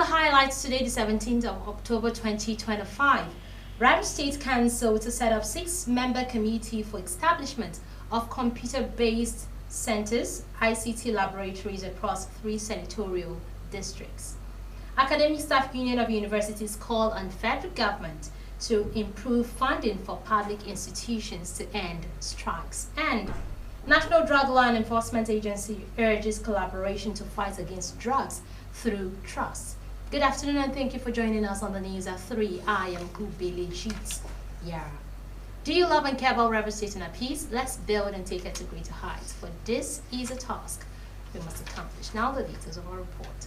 the highlights today, the 17th of October 2025, Rivers State Council to set up 6-member committee for establishment of computer-based centers, ICT laboratories across 3 senatorial districts. Academic Staff Union of Universities called on federal government to improve funding for public institutions to end strikes. And National Drug Law and Enforcement Agency urges collaboration to fight against drugs through trust. Good afternoon and thank you for joining us on the news at 3. I am Kubele Sheets. Yeah. Do you love and care about Rivers State and peace? Let's build and take it to greater heights. For this is a task we must accomplish. Now the details of our report.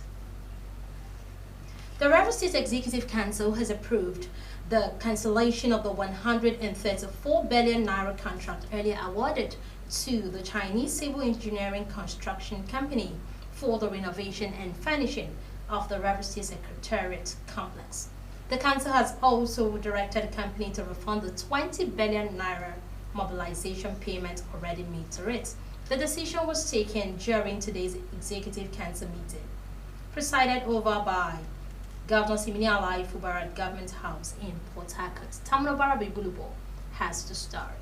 The Rivers State Executive Council has approved the cancellation of the 134 billion naira contract earlier awarded to the Chinese Civil Engineering Construction Company for the renovation and furnishing of the Rivers State Secretariat complex. The council has also directed the company to refund the 20 billion naira mobilization payment already made to it. The decision was taken during today's Executive Council meeting, presided over by Governor Simini Alai Fubara at Government House in Port Harcourt. Tamno Barabi Bulubo has the story.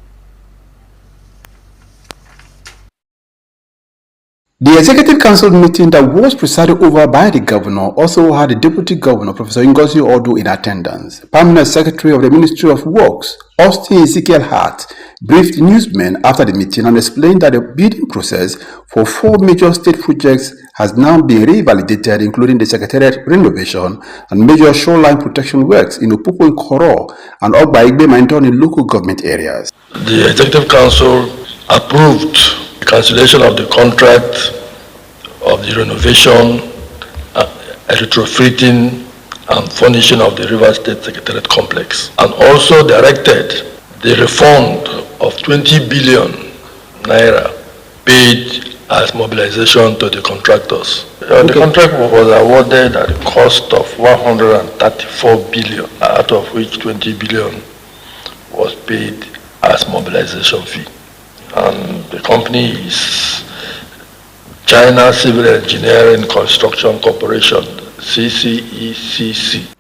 The Executive Council meeting that was presided over by the Governor also had the Deputy Governor, Professor Ngozi Odu, in attendance. Permanent Secretary of the Ministry of Works, Austin Ezekiel Hart, briefed newsmen after the meeting and explained that the bidding process for 4 major state projects has now been revalidated, including the Secretariat renovation and major shoreline protection works in Opopo and Koro and Ogba Igbe Mainton in local government areas. The Executive Council approved the cancellation of the contract of the renovation, retrofitting and furnishing of the Rivers State Secretariat complex, and also directed the refund of 20 billion naira paid as mobilization to the contractors. The contract was awarded at a cost of 134 billion, out of which 20 billion was paid as mobilization fee. And the company is China Civil Engineering Construction Corporation, CCECC.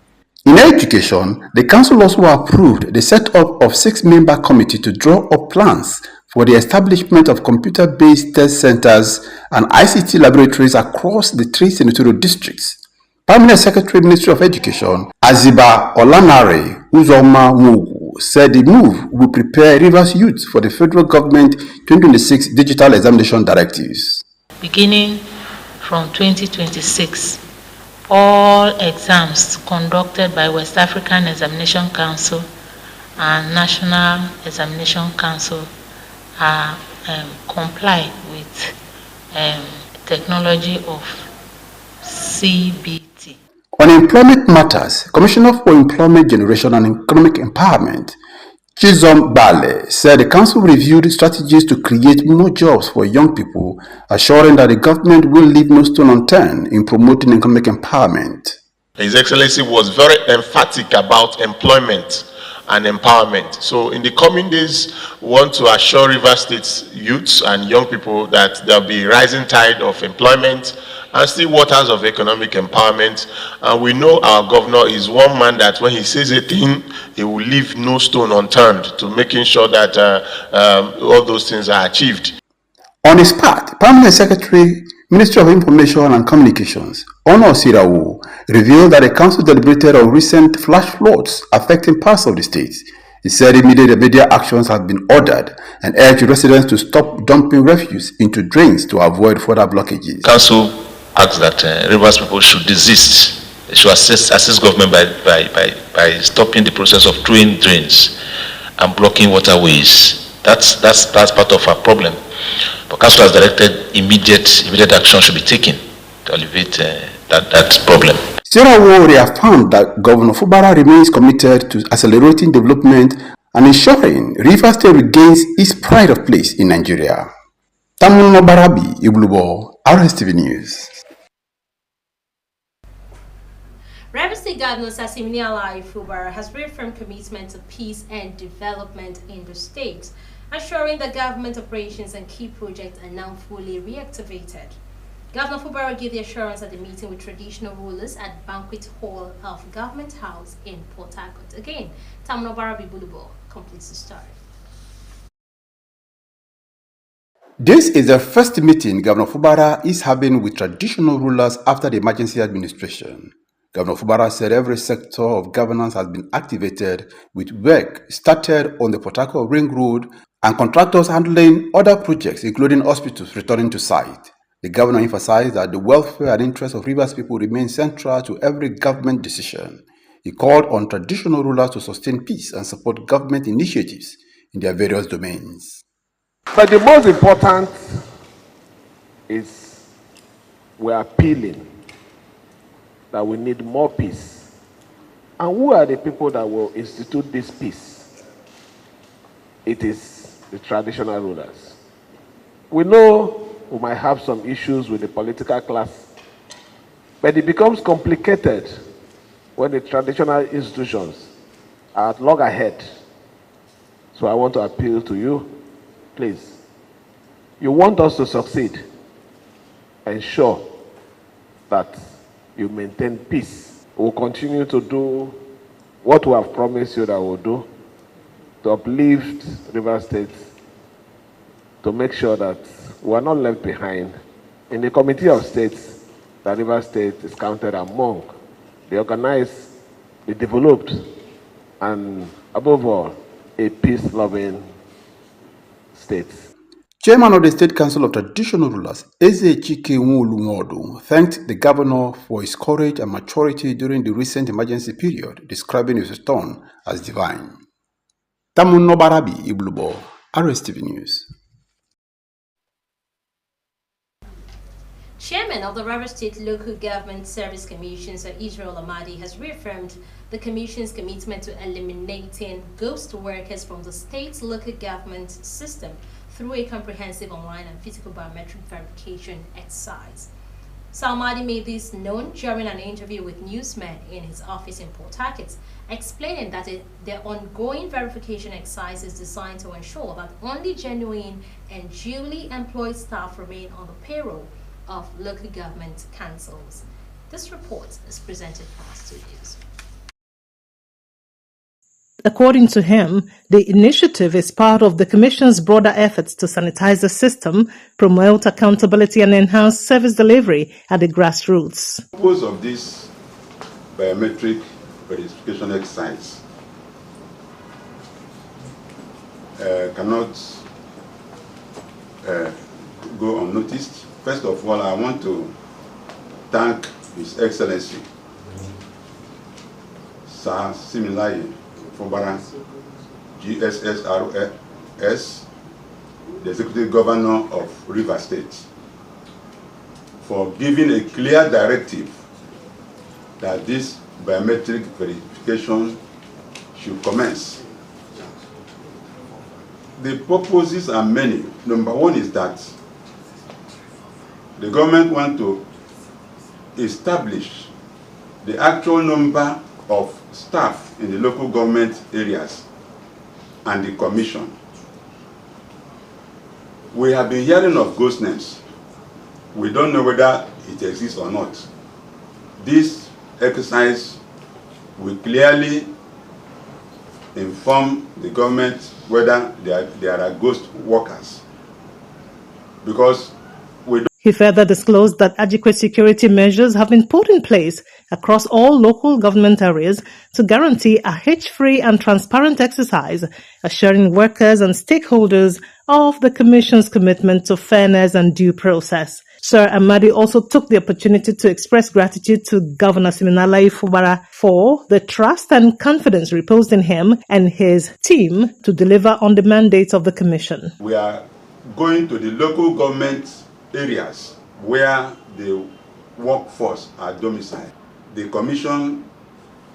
In education, the council also approved the setup of 6-member committee to draw up plans for the establishment of computer-based test centers and ICT laboratories across the 3 senatorial districts. Permanent Secretary, Ministry of Education, Aziba Olanare Uzoma Mugu, said the move will prepare Rivers youth for the federal government 2026 digital examination directives. Beginning from 2026, all exams conducted by West African Examination Council and National Examination Council are comply with technology of CBT. On employment matters, Commissioner for Employment Generation and Economic Empowerment, Chizom Bale, said the council reviewed strategies to create more jobs for young people, assuring that the government will leave no stone unturned in promoting economic empowerment. His Excellency was very emphatic about employment and empowerment. So in the coming days, we want to assure Rivers State youths and young people that there will be rising tide of employment and still waters of economic empowerment. And we know our governor is one man that when he says a thing, he will leave no stone unturned to making sure that all those things are achieved. On his part, Permanent Secretary, Ministry of Information and Communications, Ono Sirawu, revealed that the council deliberated on recent flash floods affecting parts of the state. He said immediate media actions have been ordered and urged residents to stop dumping refuse into drains to avoid further blockages. Council asks that Rivers people should desist. They should assist government by stopping the process of throwing drains and blocking waterways. That's part of our problem. But council has directed immediate action should be taken to alleviate that problem. Sirawu reaffirmed that Governor Fubara remains committed to accelerating development and ensuring Rivers State regains its pride of place in Nigeria. Tamuno Barabi, Iblubo, Rstv News. Rivers State Governor Simini Alai Fubara has reaffirmed commitment to peace and development in the state, assuring that government operations and key projects are now fully reactivated. Governor Fubara gave the assurance at the meeting with traditional rulers at Banquet Hall of Government House in Port Harcourt. Again, Tamnobara Bibulubo completes the story. This is the first meeting Governor Fubara is having with traditional rulers after the emergency administration. Governor Fubara said every sector of governance has been activated, with work started on the Port Harcourt Ring Road and contractors handling other projects, including hospitals, returning to site. The governor emphasized that the welfare and interests of Rivers people remain central to every government decision. He called on traditional rulers to sustain peace and support government initiatives in their various domains. But the most important is we are appealing that we need more peace. And who are the people that will institute this peace? It is the traditional rulers. We know we might have some issues with the political class, but it becomes complicated when the traditional institutions are at loggerhead. So I want to appeal to you, please. You want us to succeed, ensure that you maintain peace. We'll continue to do what we have promised you that we'll do to uplift Rivers State, to make sure that we are not left behind. In the Committee of States, that Rivers State is counted among the organized, the developed, and above all, a peace-loving state. Chairman of the State Council of Traditional Rulers, Eze Chike Nwolumodu, thanked the governor for his courage and maturity during the recent emergency period, describing his return as divine. Tamunobarabi Iblubo, Rstv News. Chairman of the Rivers State Local Government Service Commission, Sir Israel Amadi, has reaffirmed the Commission's commitment to eliminating ghost workers from the state's local government system through a comprehensive online and physical biometric verification exercise. Sir Amadi made this known during an interview with newsmen in his office in Port Harcourt, explaining that the ongoing verification exercise is designed to ensure that only genuine and duly employed staff remain on the payroll of local government councils. This report is presented from our studios. According to him, the initiative is part of the Commission's broader efforts to sanitize the system, promote accountability, and enhance service delivery at the grassroots. The purpose of this biometric verification exercise cannot go unnoticed. First of all, I want to thank His Excellency, Sir Similaye Fubara, GSSRS, the Executive Governor of Rivers State, for giving a clear directive that this biometric verification should commence. The purposes are many. Number one is that the government wants to establish the actual number of staff in the local government areas and the commission. We have been hearing of ghost names. We don't know whether it exists or not. This exercise will clearly inform the government whether there are ghost workers, because he further disclosed that adequate security measures have been put in place across all local government areas to guarantee a hitch-free and transparent exercise, assuring workers and stakeholders of the Commission's commitment to fairness and due process. Sir Amadi also took the opportunity to express gratitude to Governor Siminalayi Fubara for the trust and confidence reposed in him and his team to deliver on the mandate of the Commission. We are going to the local government areas where the workforce are domiciled. The Commission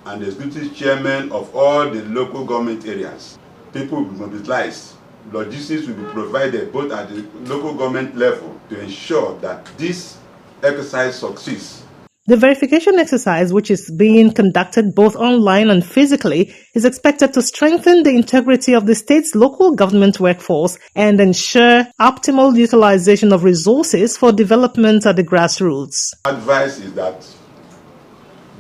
and the executive chairman of all the local government areas, people will be mobilized. Logistics will be provided both at the local government level to ensure that this exercise succeeds. The verification exercise, which is being conducted both online and physically, is expected to strengthen the integrity of the state's local government workforce and ensure optimal utilization of resources for development at the grassroots. Advice is that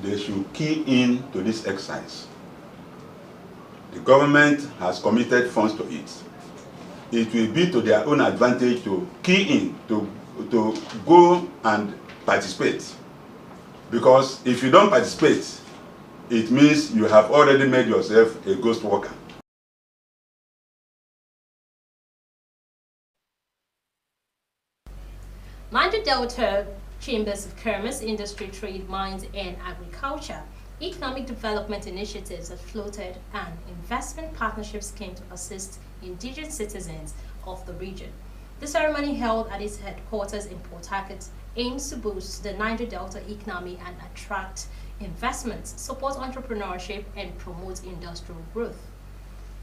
they should key in to this exercise. The government has committed funds to it. It will be to their own advantage to key in, to go and participate. Because if you don't participate, it means you have already made yourself a ghost worker. Niger Delta Chambers of Commerce, Industry, Trade, Mines and Agriculture Economic Development Initiatives have floated an investment partnership scheme to assist indigenous citizens of the region. The ceremony held at its headquarters in Port Harcourt aims to boost the Niger Delta economy and attract investments, support entrepreneurship, and promote industrial growth.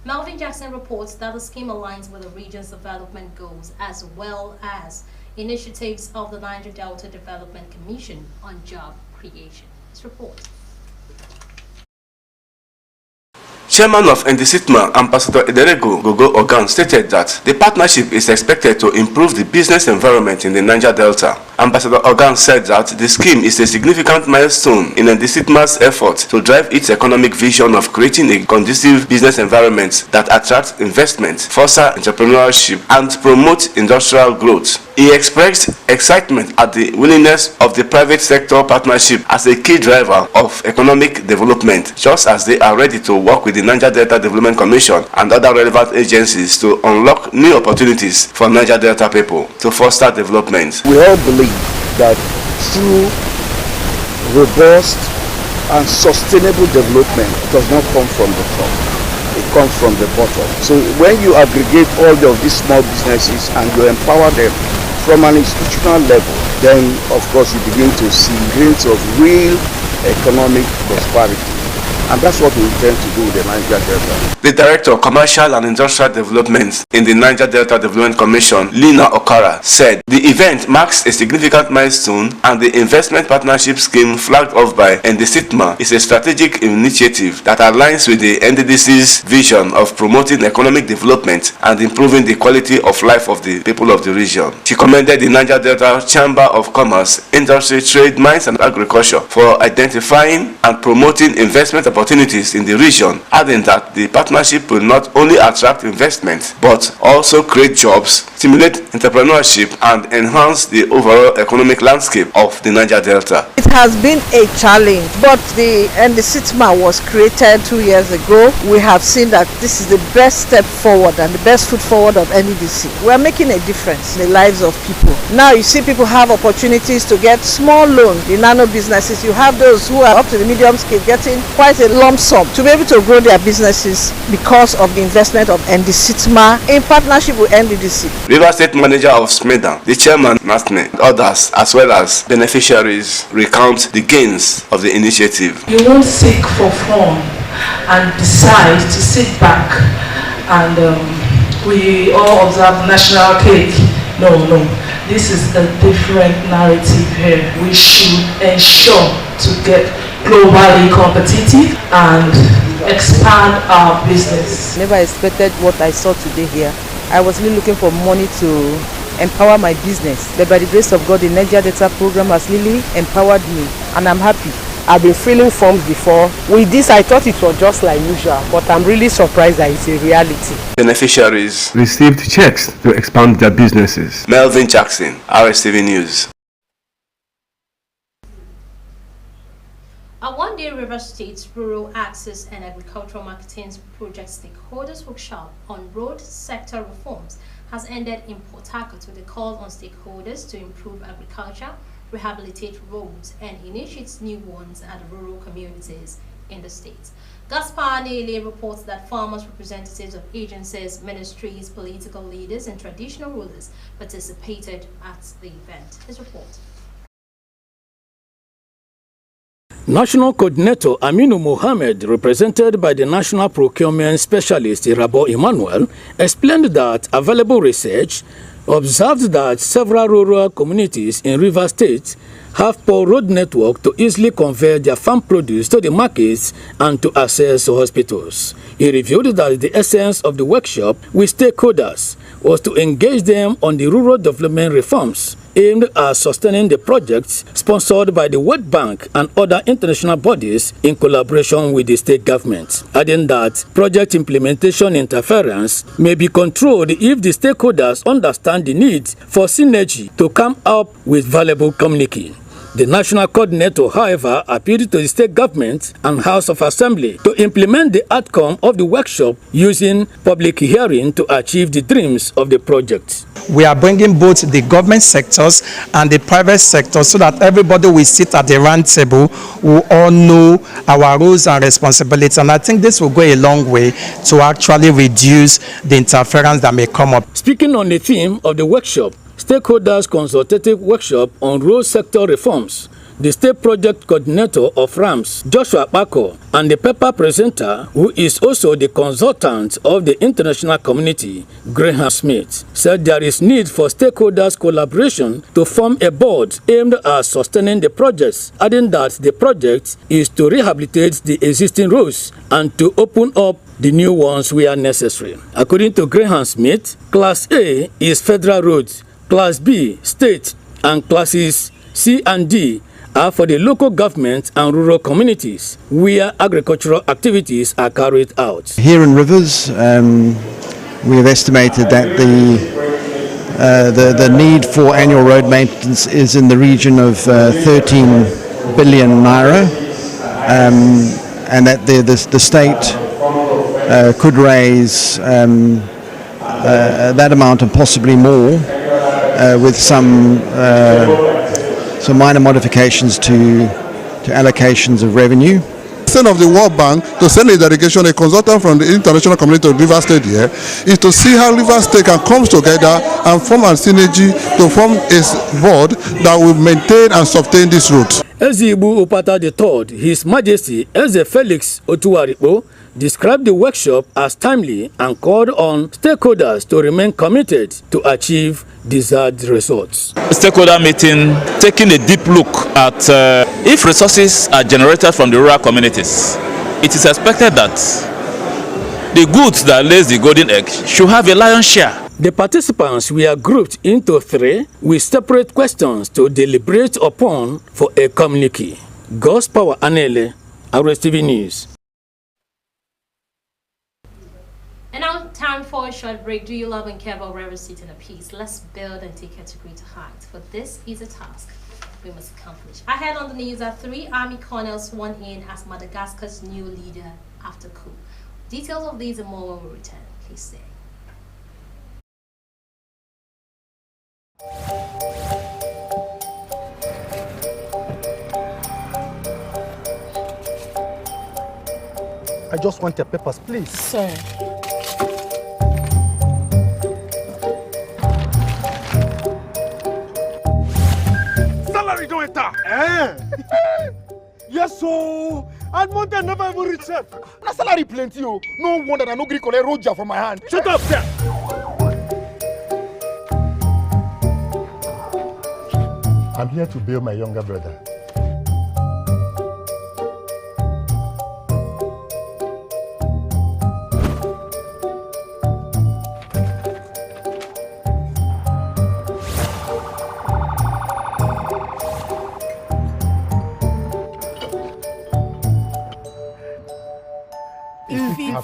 Melvin Jackson reports that the scheme aligns with the region's development goals as well as initiatives of the Niger Delta Development Commission on Job Creation. This report. Chairman of NDCITMA, Ambassador Ederego Gogo Ogan, stated that the partnership is expected to improve the business environment in the Niger Delta. Ambassador Ogan said that the scheme is a significant milestone in NDCITMA's effort to drive its economic vision of creating a conducive business environment that attracts investment, foster entrepreneurship, and promote industrial growth. He expressed excitement at the willingness of the private sector partnership as a key driver of economic development, just as they are ready to work with the Niger Delta Development Commission and other relevant agencies to unlock new opportunities for Niger Delta people to foster development. We all believe that true, robust, and sustainable development does not come from the top. It comes from the bottom. So when you aggregate all of these small businesses and you empower them from an institutional level, then of course you begin to see grains of real economic prosperity. And that's what we intend to do with the Niger Delta. The Director of Commercial and Industrial Development in the Niger Delta Development Commission, Lina Okara, said the event marks a significant milestone and the investment partnership scheme flagged off by NDCITMA is a strategic initiative that aligns with the NDDC's vision of promoting economic development and improving the quality of life of the people of the region. She commended the Niger Delta Chamber of Commerce, Industry, Trade, Mines and Agriculture for identifying and promoting investment opportunities in the region, adding that the partnership will not only attract investment but also create jobs, stimulate entrepreneurship and enhance the overall economic landscape of the Niger Delta. It has been a challenge, but the NDCITMA was created 2 years ago. We have seen that this is the best step forward and the best foot forward of NDDC. We are making a difference in the lives of people. Now you see people have opportunities to get small loans, the nano businesses. You have those who are up to the medium scale getting quite a lump sum to be able to grow their businesses because of the investment of NDCITMA in partnership with NDDC. River State Manager of SMEDA, the Chairman Nasne, and others as well as beneficiaries recount the gains of the initiative. You won't seek for fun and decide to sit back and we all observe national cake. No. This is a different narrative here. We should ensure to get globally competitive and expand our business. Never expected what I saw today here. I was really looking for money to empower my business. But by the grace of God, the Niger Delta program has really empowered me and I'm happy. I've been filling forms before. With this, I thought it was just like usual, but I'm really surprised that it's a reality. Beneficiaries received checks to expand their businesses. Melvin Jackson, Rstv News. A one-day River State's Rural Access and Agricultural Marketing Project Stakeholders Workshop on road sector reforms has ended in Port Harcourt with a call on stakeholders to improve agriculture, rehabilitate roads, and initiate new ones at rural communities in the state. Gaspar Nele reports that farmers, representatives of agencies, ministries, political leaders, and traditional rulers participated at the event. His report. National Coordinator Aminu Mohammed, represented by the National Procurement Specialist Irabo Emmanuel, explained that available research observed that several rural communities in Rivers State have poor road network to easily convey their farm produce to the markets and to access hospitals. He revealed that the essence of the workshop with stakeholders was to engage them on the rural development reforms aimed at sustaining the projects sponsored by the World Bank and other international bodies in collaboration with the state government, adding that project implementation interference may be controlled if the stakeholders understand the need for synergy to come up with valuable communication. The national coordinator, however, appealed to the state government and House of Assembly to implement the outcome of the workshop using public hearing to achieve the dreams of the project. We are bringing both the government sectors and the private sector so that everybody will sit at the round table, will all know our roles and responsibilities. And I think this will go a long way to actually reduce the interference that may come up. Speaking on the theme of the workshop, Stakeholders Consultative Workshop on Road Sector Reforms, the State Project Coordinator of RAMS, Joshua Bako, and the paper presenter, who is also the consultant of the international community, Graham Smith, said there is need for stakeholders' collaboration to form a board aimed at sustaining the projects, adding that the project is to rehabilitate the existing roads and to open up the new ones where necessary. According to Graham Smith, Class A is federal roads, Class B, state, and Classes C and D are for the local government and rural communities where agricultural activities are carried out. Here in Rivers, we have estimated that the need for annual road maintenance is in the region of 13 billion naira, and that the state could raise that amount and possibly more with some minor modifications to allocations of revenue. Instead of the World Bank to send a delegation, a consultant from the international community to Rivers State here, is to see how Rivers State can come together and form a synergy to form a board that will maintain and sustain this route. Ezigbo Upata III, His Majesty Eze Felix Otuwaripo, described the workshop as timely and called on stakeholders to remain committed to achieve desired results. Stakeholder meeting taking a deep look at if resources are generated from the rural communities, it is expected that the goods that lays the golden egg should have a lion's share. The participants were grouped into three with separate questions to deliberate upon for a communique. God's Power Anele, Rstv News. And now time for a short break. Do you love and care about Rivers State in a peace? Let's build and take it to greater heights. For this is a task we must accomplish. Ahead on the news are 3 Army colonels sworn in as Madagascar's new leader after coup. Details of these and more when we return. Please stay. I just want your papers, please. Sir. Salary don't enter. Yes, so. And month never even reach self. Na salary plenty, oh. No wonder I no gree collect roja from my hand. Shut up, sir. I'm here to bail my younger brother.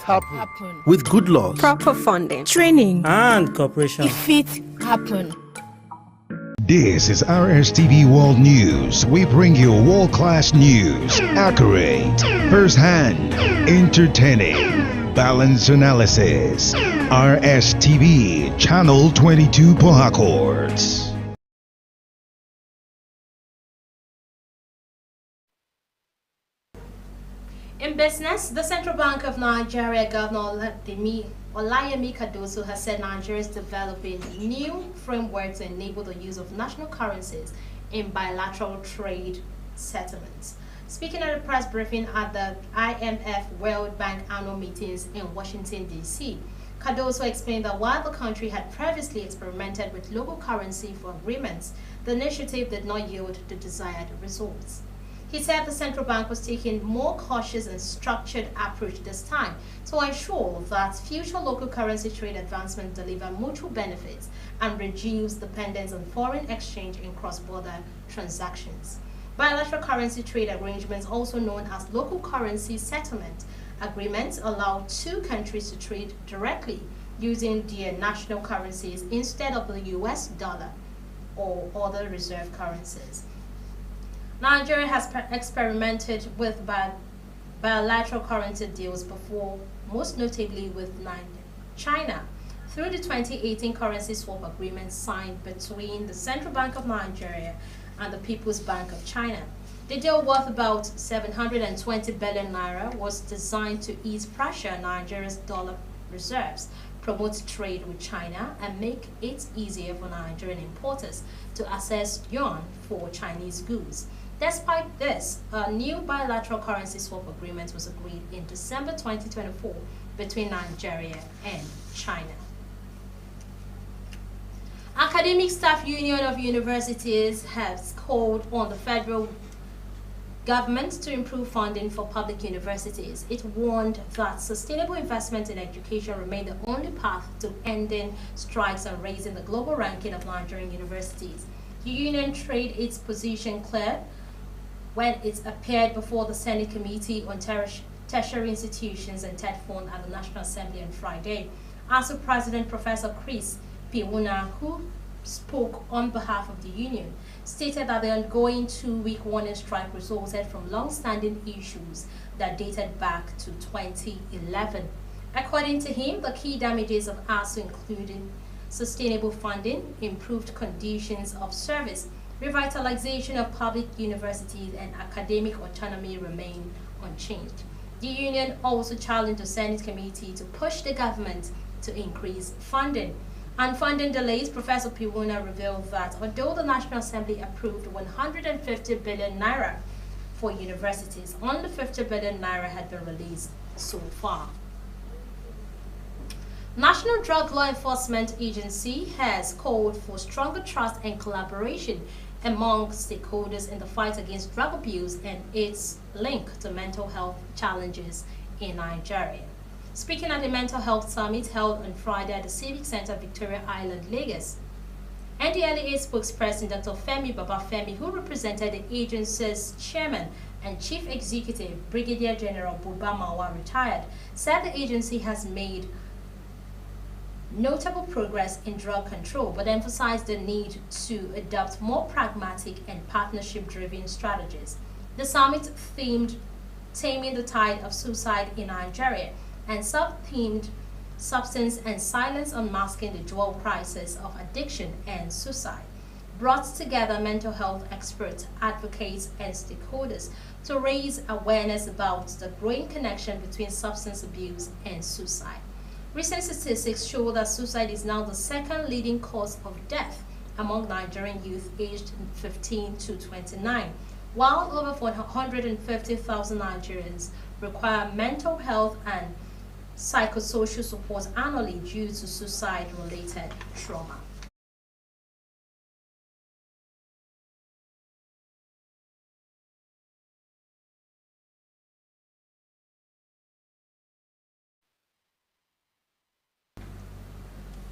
Happen. With good laws, Proper funding, training, and cooperation. If it happen. This is Rstv World News. We bring you world-class news, accurate, first-hand, entertaining, balanced analysis. Rstv, Channel 22 Port Harcourt. In business, the Central Bank of Nigeria Governor Olayemi Cardoso has said Nigeria is developing new frameworks to enable the use of national currencies in bilateral trade settlements. Speaking at a press briefing at the IMF World Bank annual meetings in Washington, D.C., Cardoso explained that while the country had previously experimented with local currency for agreements, the initiative did not yield the desired results. He said the central bank was taking more cautious and structured approach this time to ensure that future local currency trade advancements deliver mutual benefits and reduce dependence on foreign exchange in cross-border transactions. Bilateral currency trade arrangements, also known as local currency settlement agreements, allow two countries to trade directly using their national currencies instead of the US dollar or other reserve currencies. Nigeria has experimented with bilateral currency deals before, most notably with China, through the 2018 currency swap agreement signed between the Central Bank of Nigeria and the People's Bank of China. The deal, worth about 720 billion naira, was designed to ease pressure on Nigeria's dollar reserves, promote trade with China, and make it easier for Nigerian importers to access yuan for Chinese goods. Despite this, a new bilateral currency swap agreement was agreed in December 2024 between Nigeria and China. Academic Staff Union of Universities has called on the federal government to improve funding for public universities. It warned that sustainable investment in education remained the only path to ending strikes and raising the global ranking of Nigerian universities. The union made its position clear when it appeared before the Senate Committee on Tertiary Institutions and TED Fund at the National Assembly on Friday. ASU President Professor Chris Piwuna, who spoke on behalf of the union, stated that the ongoing two-week warning strike resulted from long-standing issues that dated back to 2011. According to him, the key damages of ASU included sustainable funding, improved conditions of service, revitalization of public universities, and academic autonomy remain unchanged. The union also challenged the Senate committee to push the government to increase funding. On funding delays, Professor Piwuna revealed that although the National Assembly approved 150 billion naira for universities, only 50 billion naira had been released so far. National Drug Law Enforcement Agency has called for stronger trust and collaboration among stakeholders in the fight against drug abuse and its link to mental health challenges in Nigeria. Speaking at the Mental Health Summit held on Friday at the Civic Center, Victoria Island, Lagos, NDLEA spokesperson Dr. Femi Babafemi, who represented the agency's chairman and chief executive, Brigadier General Buba Mawa, retired, said the agency has made notable progress in drug control, but emphasized the need to adopt more pragmatic and partnership-driven strategies. The summit themed Taming the Tide of Suicide in Nigeria and sub-themed Substance and Silence Unmasking the Dual Crisis of Addiction and Suicide, brought together mental health experts, advocates, and stakeholders to raise awareness about the growing connection between substance abuse and suicide. Recent statistics show that suicide is now the second leading cause of death among Nigerian youth aged 15 to 29, while over 150,000 Nigerians require mental health and psychosocial support annually due to suicide-related trauma.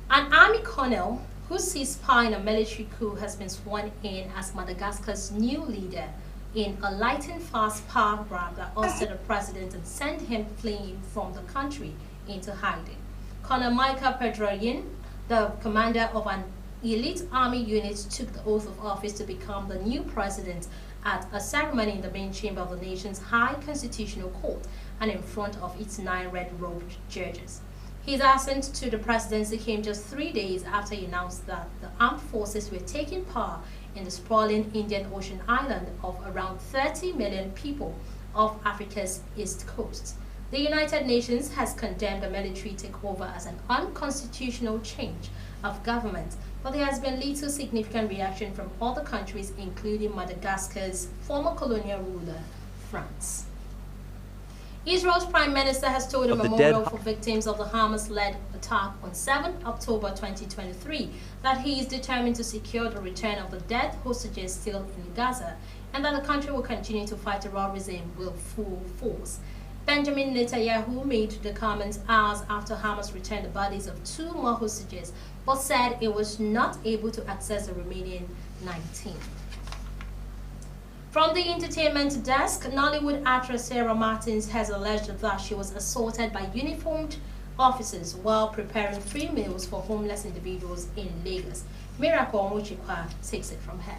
An army colonel who seized power in a military coup has been sworn in as Madagascar's new leader in a lightning-fast power grab that ousted the president and sent him fleeing from the country into hiding. Colonel Michael Pedroian, the commander of an elite army unit, took the oath of office to become the new president at a ceremony in the main chamber of the nation's High Constitutional Court and in front of its 9 red-robed judges. His ascent to the presidency came just 3 days after he announced that the armed forces were taking power in the sprawling Indian Ocean island of around 30 million people off Africa's east coast. The United Nations has condemned the military takeover as an unconstitutional change of government, but there has been little significant reaction from other countries, including Madagascar's former colonial ruler, France. Israel's Prime Minister has told a memorial for victims of the Hamas-led attack on 7 October 2023 that he is determined to secure the return of the dead hostages still in Gaza and that the country will continue to fight terrorism with full force. Benjamin Netanyahu made the comments hours after Hamas returned the bodies of 2 more hostages, but said it was not able to access the remaining 19. From the entertainment desk, Nollywood actress Sarah Martins has alleged that she was assaulted by uniformed officers while preparing free meals for homeless individuals in Lagos. Miracle Mochikwa takes it from her.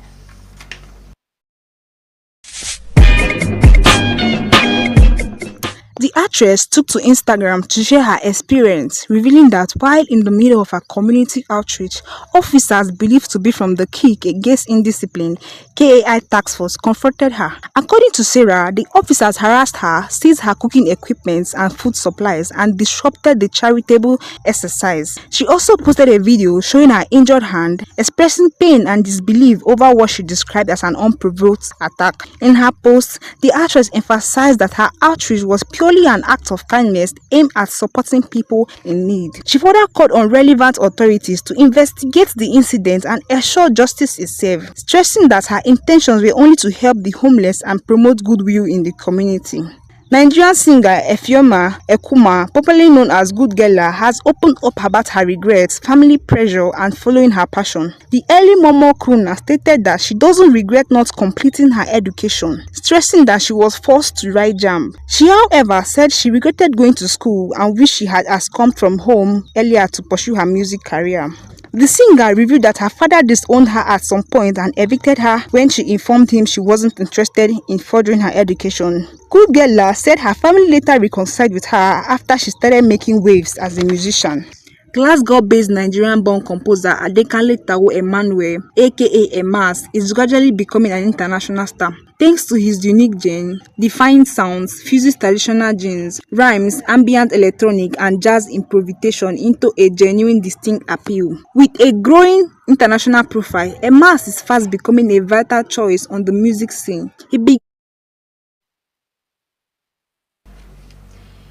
The actress took to Instagram to share her experience, revealing that while in the middle of her community outreach, officers believed to be from the Kick Against Indiscipline KAI task force confronted her. According to Sarah, the officers harassed her, seized her cooking equipment and food supplies, and disrupted the charitable exercise. She also posted a video showing her injured hand, expressing pain and disbelief over what she described as an unprovoked attack. In her post, the actress emphasized that her outreach was purely an act of kindness aimed at supporting people in need. She further called on relevant authorities to investigate the incident and ensure justice is served, stressing that her intentions were only to help the homeless and promote goodwill in the community. Nigerian singer Effioma Ekuma, popularly known as Good Girl, has opened up about her regrets, family pressure, and following her passion. The early Momo crooner stated that she doesn't regret not completing her education, stressing that she was forced to write JAMB. She, however, said she regretted going to school and wished she had come from home earlier to pursue her music career. The singer revealed that her father disowned her at some point and evicted her when she informed him she wasn't interested in furthering her education. Good Girl said her family later reconciled with her after she started making waves as a musician. Glasgow-based Nigerian-born composer Adekunle Taiwo Emmanuel, aka Emas, is gradually becoming an international star. Thanks to his unique genre, defined sounds, fuses traditional genres, rhymes, ambient electronic, and jazz improvisation into a genuine distinct appeal. With a growing international profile, Emas is fast becoming a vital choice on the music scene.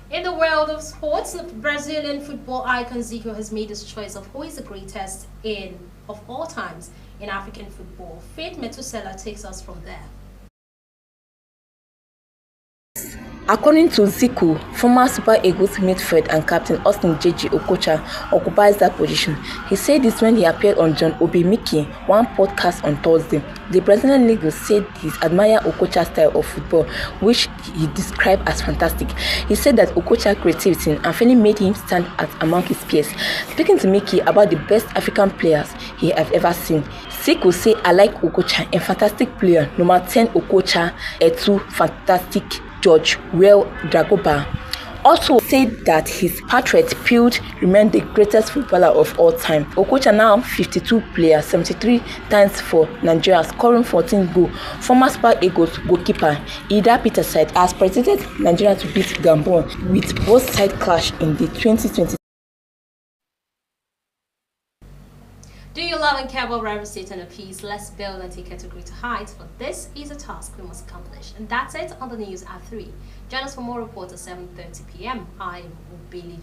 In the world of sports, the Brazilian football icon Zico has made his choice of who is the greatest of all times in African football. Faith Metusela takes us from there. According to Zico, former Super Eagles midfield and captain Austin J.G. Okocha occupies that position. He said this when he appeared on John Obemiki, one podcast on Thursday. The Brazilian league said he admired Okocha's style of football, which he described as fantastic. He said that Okocha's creativity and feeling made him stand out among his peers. Speaking to Mickey about the best African players he has ever seen, Zico said, "I like Okocha, a fantastic player. Number 10 Okocha, a 2 fantastic George Well Dragoba." Also said that his portrait field remained the greatest footballer of all time. Okocha, now 52 players, 73 times for Nigeria, scoring 14 goals. Former Super Eagles goalkeeper Ida Peterside has predicted Nigeria to beat Gabon with both sides clash in the 2020. Do you love and care about Rivers State and a peace? Let's build and take it to greater heights. But this is a task we must accomplish. And that's it on the news at 3. Join us for more reports at 7:30 p.m. I am Billy.